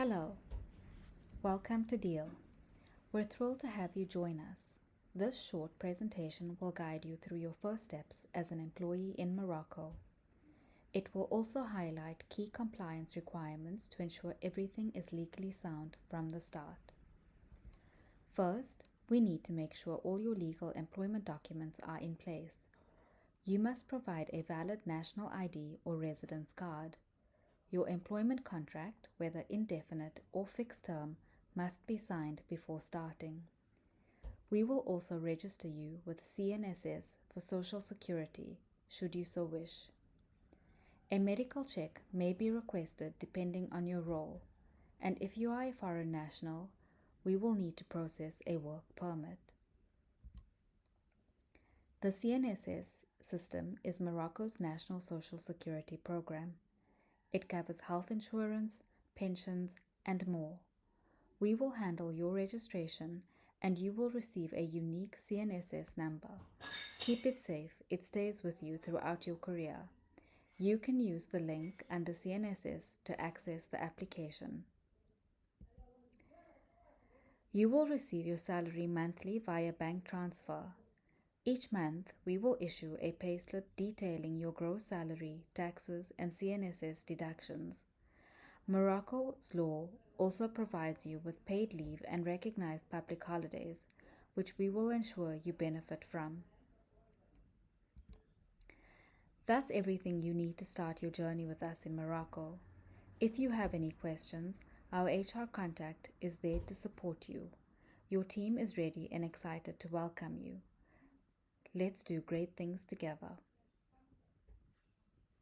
Hello, welcome to Deel. We're thrilled to have you join us. This short presentation will guide you through your first steps as an employee in Morocco. It will also highlight key compliance requirements to ensure everything is legally sound from the start. First, we need to make sure all your legal employment documents are in place. You must provide a valid national ID or residence card. Your employment contract, whether indefinite or fixed term, must be signed before starting. We will also register you with CNSS for Social Security, should you so wish. A medical check may be requested depending on your role, and if you are a foreign national, we will need to process a work permit. The CNSS system is Morocco's national social security program. It covers health insurance, pensions, and more. We will handle your registration and you will receive a unique CNSS number. Keep it safe, it stays with you throughout your career. You can use the link under CNSS to access the application. You will receive your salary monthly via bank transfer. Each month, we will issue a payslip detailing your gross salary, taxes, and CNSS deductions. Morocco's law also provides you with paid leave and recognized public holidays, which we will ensure you benefit from. That's everything you need to start your journey with us in Morocco. If you have any questions, our HR contact is there to support you. Your team is ready and excited to welcome you. Let's do great things together.